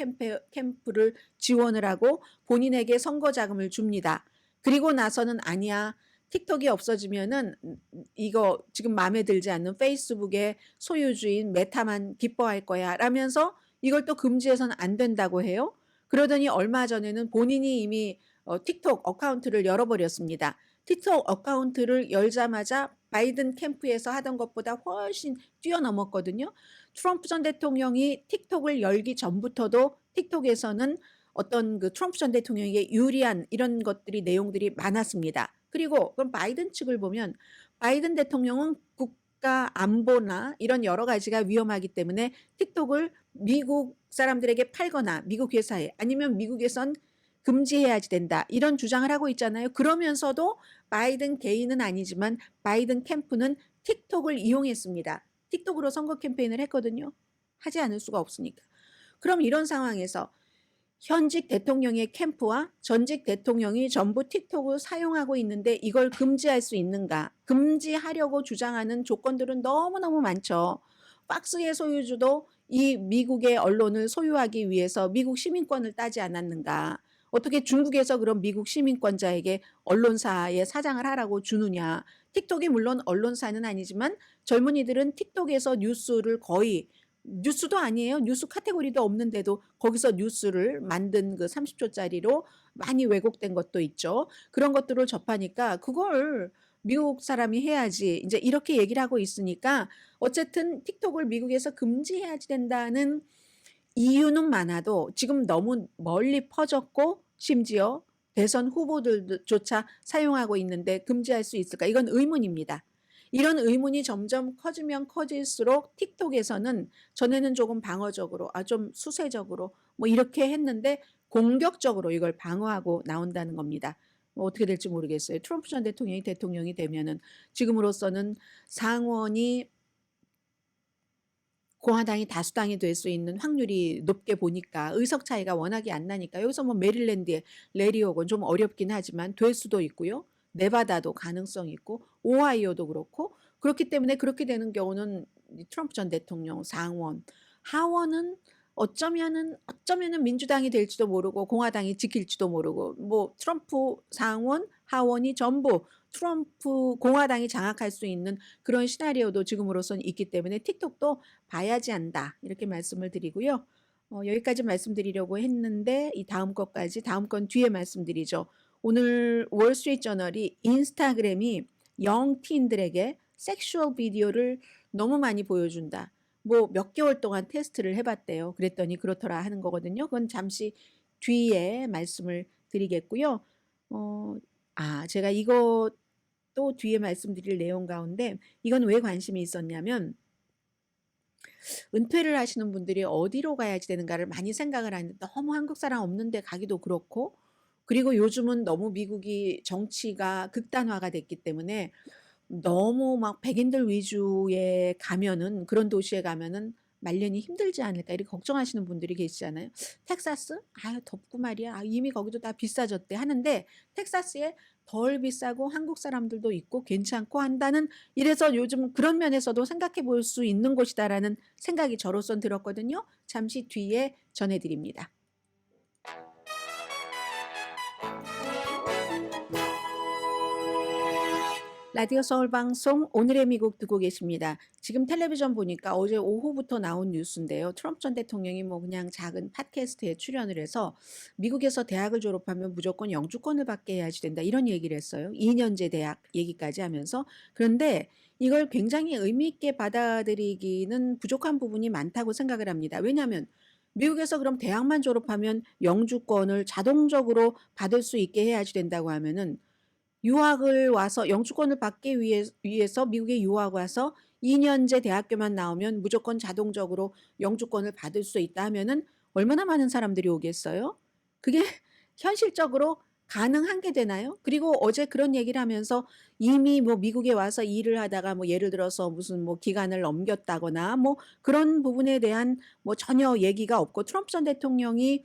캠프를 지원을 하고 본인에게 선거 자금을 줍니다. 그리고 나서는 아니야. 틱톡이 없어지면은 이거 지금 마음에 들지 않는 페이스북의 소유주인 메타만 기뻐할 거야 라면서 이걸 또 금지해서는 안 된다고 해요. 그러더니 얼마 전에는 본인이 이미 틱톡 어카운트를 열어버렸습니다. 틱톡 어카운트를 열자마자 바이든 캠프에서 하던 것보다 훨씬 뛰어넘었거든요. 트럼프 전 대통령이 틱톡을 열기 전부터도 틱톡에서는 어떤 그 트럼프 전 대통령에게 유리한 이런 것들이 내용들이 많았습니다. 그리고 그럼 바이든 측을 보면 바이든 대통령은 국가 안보나 이런 여러 가지가 위험하기 때문에 틱톡을 미국 사람들에게 팔거나 미국 회사에 아니면 미국에선 금지해야지 된다. 이런 주장을 하고 있잖아요. 그러면서도 바이든 개인은 아니지만 바이든 캠프는 틱톡을 이용했습니다. 틱톡으로 선거 캠페인을 했거든요. 하지 않을 수가 없으니까. 그럼 이런 상황에서 현직 대통령의 캠프와 전직 대통령이 전부 틱톡을 사용하고 있는데 이걸 금지할 수 있는가? 금지하려고 주장하는 조건들은 너무너무 많죠. 박스의 소유주도 이 미국의 언론을 소유하기 위해서 미국 시민권을 따지 않았는가? 어떻게 중국에서 그런 미국 시민권자에게 언론사의 사장을 하라고 주느냐? 틱톡이 물론 언론사는 아니지만 젊은이들은 틱톡에서 뉴스를 거의 뉴스도 아니에요. 뉴스 카테고리도 없는데도 거기서 뉴스를 만든 그 30초짜리로 많이 왜곡된 것도 있죠. 그런 것들을 접하니까 그걸 미국 사람이 해야지. 이제 이렇게 얘기를 하고 있으니까 어쨌든 틱톡을 미국에서 금지해야지 된다는 이유는 많아도 지금 너무 멀리 퍼졌고 심지어 대선 후보들조차 사용하고 있는데 금지할 수 있을까? 이건 의문입니다. 이런 의문이 점점 커지면 커질수록 틱톡에서는 전에는 조금 방어적으로, 좀 수세적으로 뭐 이렇게 했는데 공격적으로 이걸 방어하고 나온다는 겁니다. 뭐 어떻게 될지 모르겠어요. 트럼프 전 대통령이 되면은 지금으로서는 상원이 공화당이 다수당이 될 수 있는 확률이 높게 보니까 의석 차이가 워낙에 안 나니까 여기서 뭐 메릴랜드의 레리 호건 좀 어렵긴 하지만 될 수도 있고요. 네바다도 가능성이 있고 오하이오도 그렇고 그렇기 때문에 그렇게 되는 경우는 트럼프 전 대통령 상원, 하원은 어쩌면은 민주당이 될지도 모르고 공화당이 지킬지도 모르고 뭐 트럼프 상원, 하원이 전부 트럼프 공화당이 장악할 수 있는 그런 시나리오도 지금으로선 있기 때문에 틱톡도 봐야지 한다. 이렇게 말씀을 드리고요. 여기까지 말씀드리려고 했는데 이 다음 건 뒤에 말씀드리죠. 오늘 월스트리트저널이 인스타그램이 영티인들에게 섹슈얼 비디오를 너무 많이 보여준다. 뭐 몇 개월 동안 테스트를 해봤대요. 그랬더니 그렇더라 하는 거거든요. 그건 잠시 뒤에 말씀을 드리겠고요. 제가 이거 또 뒤에 말씀드릴 내용 가운데 이건 왜 관심이 있었냐면 은퇴를 하시는 분들이 어디로 가야지 되는가를 많이 생각을 하는데 너무 한국 사람 없는 데 가기도 그렇고 그리고 요즘은 너무 미국이 정치가 극단화가 됐기 때문에 너무 막 백인들 위주의 가면은 그런 도시에 가면은 말년이 힘들지 않을까 이렇게 걱정하시는 분들이 계시잖아요. 텍사스? 아유 덥고 말이야. 이미 거기도 다 비싸졌대 하는데 텍사스에 덜 비싸고 한국 사람들도 있고 괜찮고 한다는 이래서 요즘 그런 면에서도 생각해 볼 수 있는 곳이다라는 생각이 저로선 들었거든요. 잠시 뒤에 전해드립니다. 라디오 서울 방송 오늘의 미국 듣고 계십니다. 지금 텔레비전 보니까 어제 오후부터 나온 뉴스인데요. 트럼프 전 대통령이 뭐 그냥 작은 팟캐스트에 출연을 해서 미국에서 대학을 졸업하면 무조건 영주권을 받게 해야지 된다. 이런 얘기를 했어요. 2년제 대학 얘기까지 하면서. 그런데 이걸 굉장히 의미 있게 받아들이기는 부족한 부분이 많다고 생각을 합니다. 왜냐하면 미국에서 그럼 대학만 졸업하면 영주권을 자동적으로 받을 수 있게 해야지 된다고 하면은 유학을 와서 영주권을 받기 위해서 미국에 유학 와서 2년제 대학교만 나오면 무조건 자동적으로 영주권을 받을 수 있다 하면은 얼마나 많은 사람들이 오겠어요? 그게 현실적으로 가능한 게 되나요? 그리고 어제 그런 얘기를 하면서 이미 뭐 미국에 와서 일을 하다가 뭐 예를 들어서 무슨 뭐 기간을 넘겼다거나 뭐 그런 부분에 대한 뭐 전혀 얘기가 없고 트럼프 전 대통령이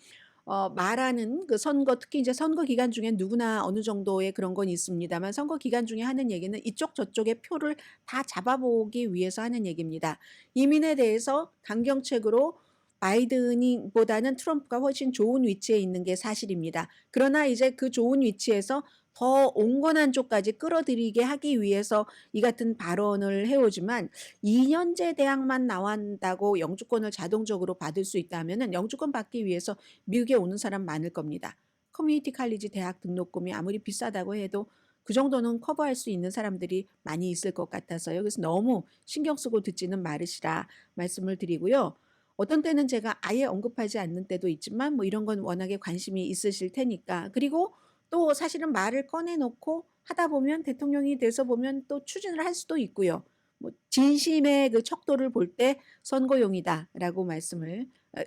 말하는 그 선거 특히 이제 선거 기간 중엔 누구나 어느 정도의 그런 건 있습니다만 선거 기간 중에 하는 얘기는 이쪽 저쪽의 표를 다 잡아보기 위해서 하는 얘기입니다. 이민에 대해서 강경책으로 바이든이 보다는 트럼프가 훨씬 좋은 위치에 있는 게 사실입니다. 그러나 이제 그 좋은 위치에서 더 온건한 쪽까지 끌어들이게 하기 위해서 이 같은 발언을 해오지만 2년제 대학만 나온다고 영주권을 자동적으로 받을 수 있다면은 영주권 받기 위해서 미국에 오는 사람 많을 겁니다. 커뮤니티 칼리지 대학 등록금이 아무리 비싸다고 해도 그 정도는 커버할 수 있는 사람들이 많이 있을 것 같아서요. 그래서 너무 신경 쓰고 듣지는 말으시라 말씀을 드리고요. 어떤 때는 제가 아예 언급하지 않는 때도 있지만 뭐 이런 건 워낙에 관심이 있으실 테니까. 그리고 또 사실은 말을 꺼내놓고 하다 보면 대통령이 돼서 보면 또 추진을 할 수도 있고요. 뭐 진심의 그 척도를 볼 때 선거용이다라고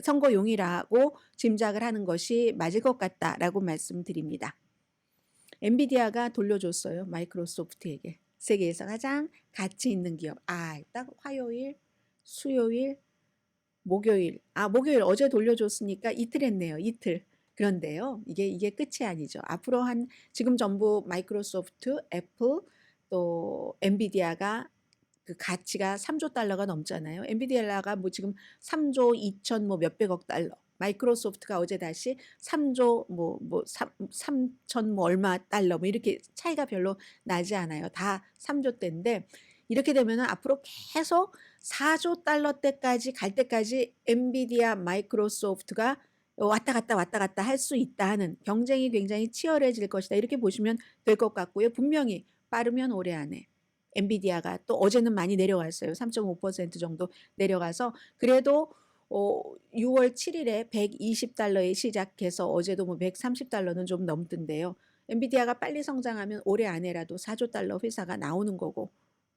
선거용이라고 짐작을 하는 것이 맞을 것 같다라고 말씀드립니다. 엔비디아가 돌려줬어요. 마이크로소프트에게. 세계에서 가장 가치 있는 기업. 딱 화요일, 수요일, 목요일. 목요일 어제 돌려줬으니까 이틀 했네요. 이틀. 그런데요. 이게 끝이 아니죠. 앞으로 지금 전부 마이크로소프트, 애플, 또 엔비디아가 그 가치가 3조 달러가 넘잖아요. 엔비디아가 뭐 지금 3조 2천 뭐 몇백억 달러. 마이크로소프트가 어제 다시 3조 3천 뭐 얼마 달러 뭐 이렇게 차이가 별로 나지 않아요. 다 3조대인데 이렇게 되면은 앞으로 계속 4조 달러 때까지 갈 때까지 엔비디아, 마이크로소프트가 왔다 갔다 할 수 있다 하는 경쟁이 굉장히 치열해질 것이다. 이렇게 보시면 될 것 같고요. 분명히 빠르면 올해 안에 엔비디아가 또 어제는 많이 내려갔어요. 3.5% 정도 내려가서 그래도 6월 7일에 120달러에 시작해서 어제도 뭐 130달러는 좀 넘던데요. 엔비디아가 빨리 성장하면 올해 안에라도 4조 달러 회사가 나오는 거고,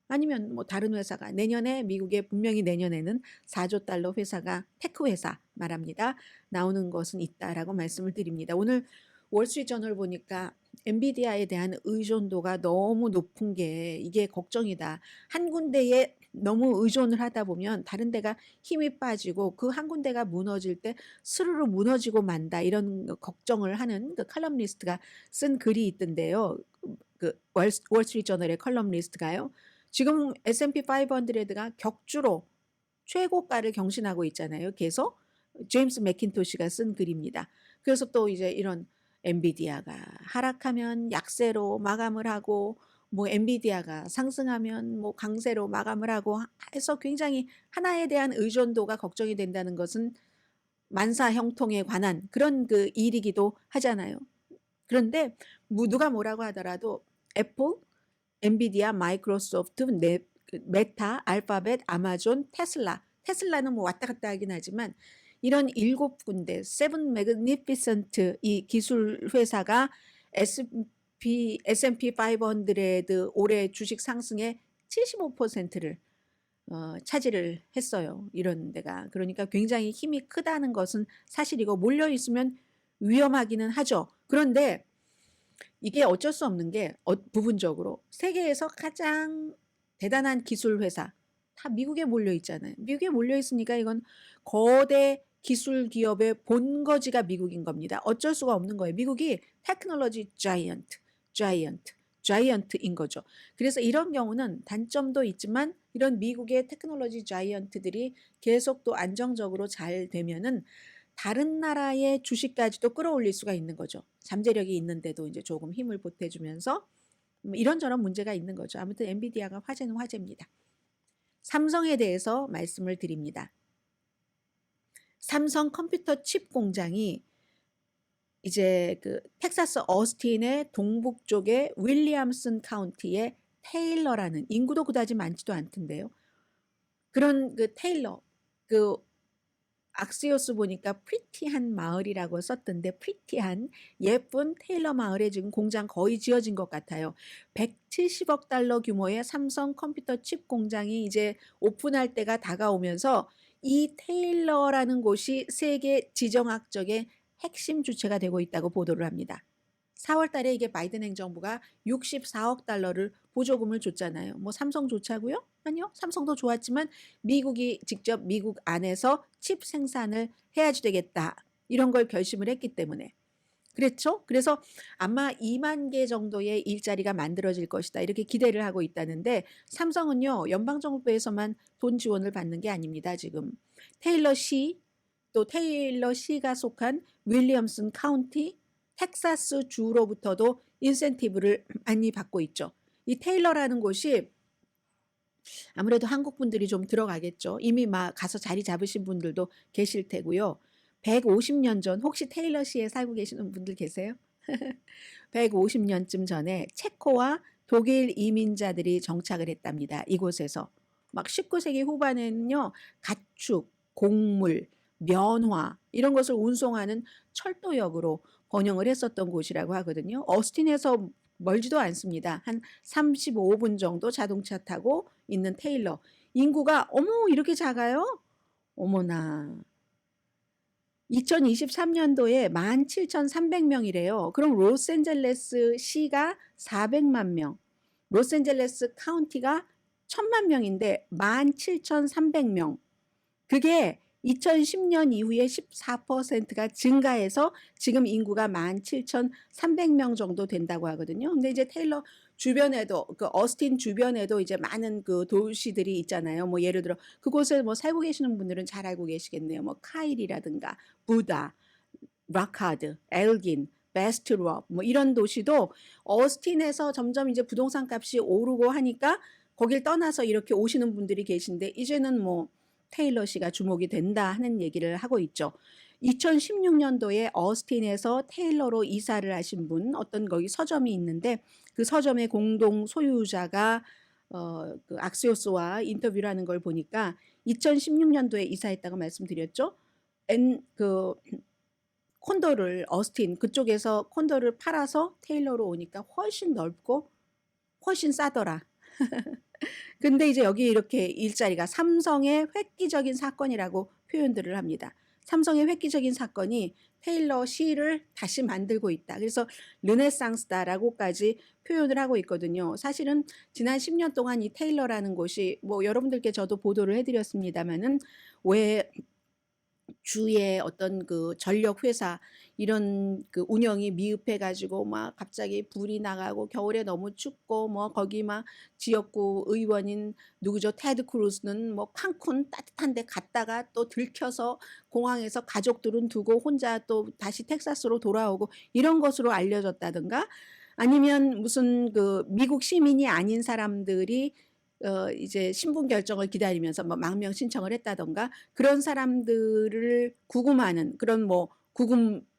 아니면 뭐 다른 회사가 내년에, 미국에 분명히 내년에는 4조 달러 회사가, 테크 회사 말합니다, 나오는 것은 있다라고 말씀을 드립니다. 오늘 월스트리트저널 보니까 엔비디아에 대한 의존도가 너무 높은 게 이게 걱정이다. 한 군데에 너무 의존을 하다 보면 다른 데가 힘이 빠지고 그 한 군데가 무너질 때 스르르 무너지고 만다, 이런 걱정을 하는 그 칼럼니스트가 쓴 글이 있던데요. 그 월스트리트저널의 컬럼리스트가요. 지금 S&P 500가 격주로 최고가를 경신하고 있잖아요. 계속 제임스 맥킨토시가 쓴 글입니다. 그래서 또 이제 이런 엔비디아가 하락하면 약세로 마감을 하고, 뭐 엔비디아가 상승하면 뭐 강세로 마감을 하고 해서 굉장히 하나에 대한 의존도가 걱정이 된다는 것은 만사형통에 관한 그런 그 일이기도 하잖아요. 그런데 누가 뭐라고 하더라도 애플, 엔비디아, 마이크로소프트, 메타, 알파벳, 아마존, 테슬라. 테슬라는 뭐 왔다 갔다 하긴 하지만 이런 7군데, 세븐 매그니피센트 이 기술 회사가 S&P 500 올해 주식 상승의 75%를 차지를 했어요. 이런 데가. 그러니까 굉장히 힘이 크다는 것은 사실이고, 몰려 있으면 위험하기는 하죠. 그런데 이게 어쩔 수 없는 게 부분적으로 세계에서 가장 대단한 기술 회사 다 미국에 몰려 있잖아요. 미국에 몰려 있으니까 이건 거대 기술 기업의 본거지가 미국인 겁니다. 어쩔 수가 없는 거예요. 미국이 테크놀로지 자이언트인 거죠. 그래서 이런 경우는 단점도 있지만 이런 미국의 테크놀로지 자이언트들이 계속 또 안정적으로 잘 되면은 다른 나라의 주식까지도 끌어올릴 수가 있는 거죠. 잠재력이 있는데도 이제 조금 힘을 보태주면서 이런저런 문제가 있는 거죠. 아무튼 엔비디아가 화제는 화제입니다. 삼성에 대해서 말씀을 드립니다. 삼성 컴퓨터 칩 공장이 이제 그 텍사스 어스틴의 동북쪽의 윌리엄슨 카운티의 테일러라는, 인구도 그다지 많지도 않던데요. 그런 그 테일러, 그 악시오스 보니까 프리티한 마을이라고 썼던데, 프리티한 예쁜 테일러 마을에 지금 공장 거의 지어진 것 같아요. 170억 달러 규모의 삼성 컴퓨터 칩 공장이 이제 오픈할 때가 다가오면서 이 테일러라는 곳이 세계 지정학적의 핵심 주체가 되고 있다고 보도를 합니다. 4월 달에 이게 바이든 행정부가 64억 달러를 보조금을 줬잖아요. 뭐 삼성 좋자고요? 아니요. 삼성도 좋았지만 미국이 직접 미국 안에서 칩 생산을 해야지 되겠다, 이런 걸 결심을 했기 때문에 그렇죠. 그래서 아마 2만 개 정도의 일자리가 만들어질 것이다, 이렇게 기대를 하고 있다는데, 삼성은요 연방정부에서만 돈 지원을 받는 게 아닙니다. 지금 테일러시, 또 테일러시가 속한 윌리엄슨 카운티, 텍사스 주로부터도 인센티브를 많이 받고 있죠. 이 테일러라는 곳이 아무래도 한국 분들이 좀 들어가겠죠. 이미 막 가서 자리 잡으신 분들도 계실 테고요. 150년 전, 혹시 테일러시에 살고 계시는 분들 계세요? 150년쯤 전에 체코와 독일 이민자들이 정착을 했답니다. 이곳에서. 막 19세기 후반에는요, 가축, 곡물, 면화 이런 것을 운송하는 철도역으로 번영을 했었던 곳이라고 하거든요. 어스틴에서 멀지도 않습니다. 한 35분 정도 자동차 타고 있는 테일러. 인구가 어머 이렇게 작아요? 어머나. 2023년도에 17,300명이래요. 그럼 로스앤젤레스 시가 400만 명, 로스앤젤레스 카운티가 1,000만 명인데 17,300명. 그게 2010년 이후에 14%가 증가해서 지금 인구가 17,300명 정도 된다고 하거든요. 근데 이제 테일러 주변에도, 그 어스틴 주변에도 이제 많은 그 도시들이 있잖아요. 뭐 예를 들어 그곳에 뭐 살고 계시는 분들은 잘 알고 계시겠네요. 뭐 카일이라든가 부다, 라카드, 엘긴, 베스트롭 뭐 이런 도시도 어스틴에서 점점 이제 부동산 값이 오르고 하니까 거길 떠나서 이렇게 오시는 분들이 계신데, 이제는 뭐 테일러시가 주목이 된다 하는 얘기를 하고 있죠. 2016년도에 어스틴에서 테일러로 이사를 하신 분, 어떤 거기 서점이 있는데 그 서점의 공동 소유자가 그 악시오스와 인터뷰를 하는 걸 보니까 2016년도에 이사했다고 말씀드렸죠. 그 콘도를 어스틴 그쪽에서 콘도를 팔아서 테일러로 오니까 훨씬 넓고 훨씬 싸더라. 근데 이제 여기 이렇게 일자리가 삼성의 획기적인 사건이라고 표현들을 합니다. 삼성의 획기적인 사건이 테일러 시를 다시 만들고 있다. 그래서 르네상스다라고까지 표현을 하고 있거든요. 사실은 지난 10년 동안 이 테일러라는 곳이 뭐 여러분들께 저도 보도를 해드렸습니다만은 왜 주의 어떤 그 전력 회사 이런 그 운영이 미흡해 가지고 막 갑자기 불이 나가고 겨울에 너무 춥고 뭐 거기 막 지역구 의원인 누구죠? 테드 크루스는 뭐 칸쿤 따뜻한 데 갔다가 또 들켜서 공항에서 가족들은 두고 혼자 또 다시 텍사스로 돌아오고 이런 것으로 알려졌다든가 아니면 무슨 그 미국 시민이 아닌 사람들이 이제 신분 결정을 기다리면서 뭐 망명 신청을 했다던가 그런 사람들을 구금하는 그런 뭐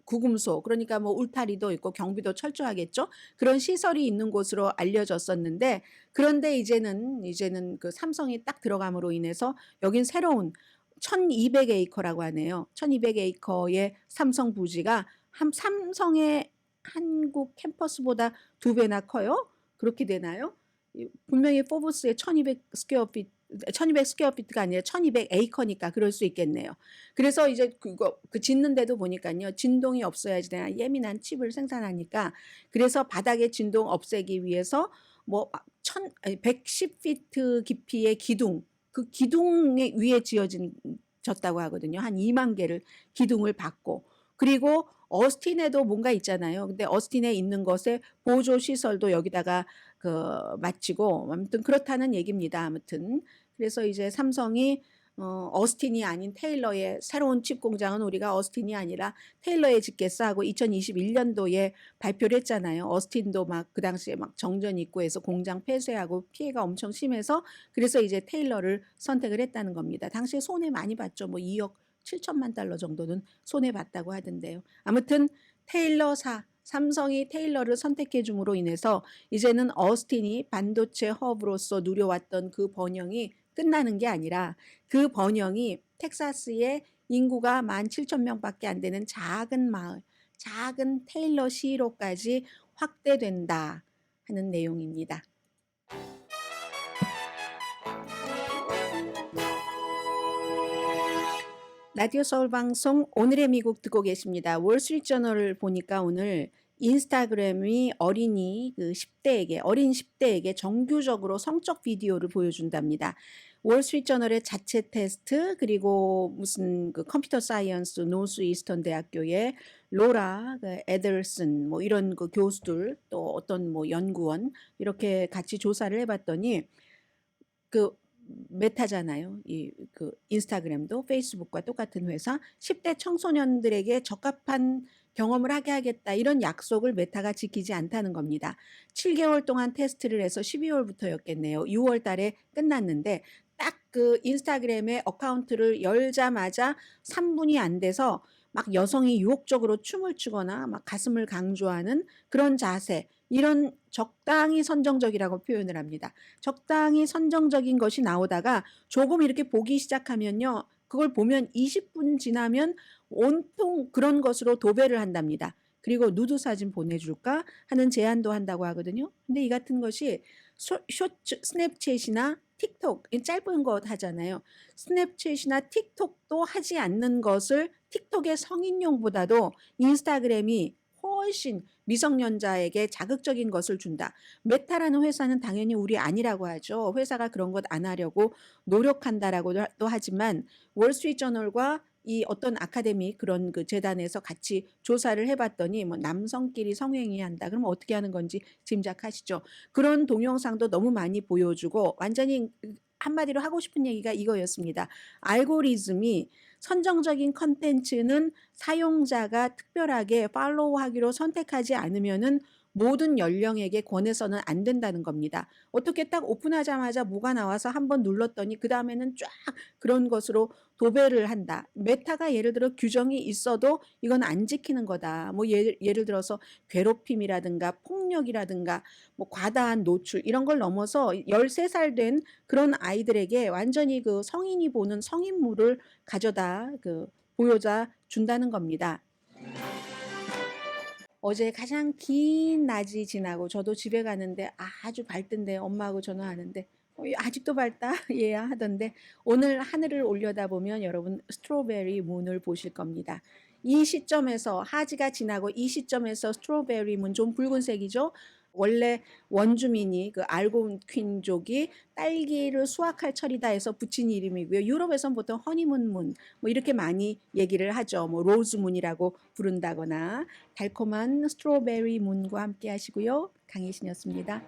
구금소 그러니까 뭐 울타리도 있고 경비도 철저하겠죠. 그런 시설이 있는 곳으로 알려졌었는데 그런데 이제는 그 삼성이 딱 들어감으로 인해서 여긴 새로운 1200에이커라고 하네요. 1200에이커의 삼성 부지가 삼성의 한국 캠퍼스보다 2배나 커요? 그렇게 되나요? 분명히 포브스의 1200 스퀘어피트 1200 스퀘어피트가 아니라 1200 에이커니까 그럴 수 있겠네요. 그래서 이제 그 짓는데도 보니까요. 진동이 없어야지 내가 예민한 칩을 생산하니까 그래서 바닥에 진동 없애기 위해서 뭐 110피트 깊이의 기둥 그 기둥 위에 졌다고 하거든요. 한 2만 개를 기둥을 받고 그리고 어스틴에도 뭔가 있잖아요. 근데 어스틴에 있는 것에 보조 시설도 여기다가 마치고 아무튼 그렇다는 얘기입니다. 아무튼 그래서 이제 삼성이 어스틴이 아닌 테일러의 새로운 칩 공장은 우리가 어스틴이 아니라 테일러에 짓겠어 하고 2021년도에 발표를 했잖아요. 어스틴도 막 그 당시에 막 정전 있고 해서 공장 폐쇄하고 피해가 엄청 심해서 그래서 이제 테일러를 선택을 했다는 겁니다. 당시에 손해 많이 봤죠. 뭐 2억 7천만 달러 정도는 손해 봤다고 하던데요. 아무튼 테일러사 삼성이 테일러를 선택해 줌으로 인해서 이제는 어스틴이 반도체 허브로서 누려왔던 그 번영이 끝나는 게 아니라 그 번영이 텍사스의 인구가 17,000명밖에 안 되는 작은 마을, 작은 테일러 시로까지 확대된다 하는 내용입니다. 라디오 서울 방송 오늘의 미국 듣고 계십니다. 월스트리트저널을 보니까 오늘 인스타그램이 어린 10대에게 정규적으로 성적 비디오를 보여준답니다. 월스트리트저널의 자체 테스트 그리고 무슨 그 컴퓨터 사이언스 노스 이스턴 대학교의 로라 에더슨 뭐 이런 그 교수들 또 어떤 뭐 연구원 이렇게 같이 조사를 해봤더니 그 메타잖아요. 그 인스타그램도 페이스북과 똑같은 회사 10대 청소년들에게 적합한 경험을 하게 하겠다 이런 약속을 메타가 지키지 않다는 겁니다. 7개월 동안 테스트를 해서 12월부터였겠네요. 6월 달에 끝났는데 딱 그 인스타그램의 어카운트를 열자마자 3분이 안 돼서 막 여성이 유혹적으로 춤을 추거나 막 가슴을 강조하는 그런 자세 이런 적당히 선정적이라고 표현을 합니다. 적당히 선정적인 것이 나오다가 조금 이렇게 보기 시작하면요. 그걸 보면 20분 지나면 온통 그런 것으로 도배를 한답니다. 그리고 누드 사진 보내줄까 하는 제안도 한다고 하거든요. 근데 이 같은 것이 쇼츠, 스냅챗이나 틱톡, 짧은 것 하잖아요. 스냅챗이나 틱톡도 하지 않는 것을 틱톡의 성인용보다도 인스타그램이 훨씬 미성년자에게 자극적인 것을 준다. 메타라는 회사는 당연히 우리 아니라고 하죠. 회사가 그런 것 안 하려고 노력한다라고도 하지만 월스트리트저널과 이 어떤 아카데미 그런 그 재단에서 같이 조사를 해봤더니 뭐 남성끼리 성행위한다. 그럼 어떻게 하는 건지 짐작하시죠. 그런 동영상도 너무 많이 보여주고 완전히 한마디로 하고 싶은 얘기가 이거였습니다. 알고리즘이 선정적인 컨텐츠는 사용자가 특별하게 팔로우하기로 선택하지 않으면은 모든 연령에게 권해서는 안 된다는 겁니다. 어떻게 딱 오픈하자마자 뭐가 나와서 한번 눌렀더니 그다음에는 쫙 그런 것으로 도배를 한다. 메타가 예를 들어 규정이 있어도 이건 안 지키는 거다. 뭐 예를 들어서 괴롭힘이라든가 폭력이라든가 뭐 과다한 노출 이런 걸 넘어서 13살 된 그런 아이들에게 완전히 그 성인이 보는 성인물을 가져다 보여다 준다는 겁니다. 어제 가장 긴 낮이 지나고 저도 집에 가는데 아주 밝던데 엄마하고 전화하는데 아직도 밝다? 얘야 하던데 오늘 하늘을 올려다보면 여러분 스트로베리 문을 보실 겁니다. 이 시점에서 하지가 지나고 이 시점에서 스트로베리 문 좀 붉은색이죠? 원래 원주민이 그 알곤퀸족이 딸기를 수확할 철이다 해서 붙인 이름이고요. 유럽에선 보통 허니문 문 뭐 이렇게 많이 얘기를 하죠. 뭐 로즈문이라고 부른다거나 달콤한 스트로베리 문과 함께 하시고요. 강혜신이었습니다.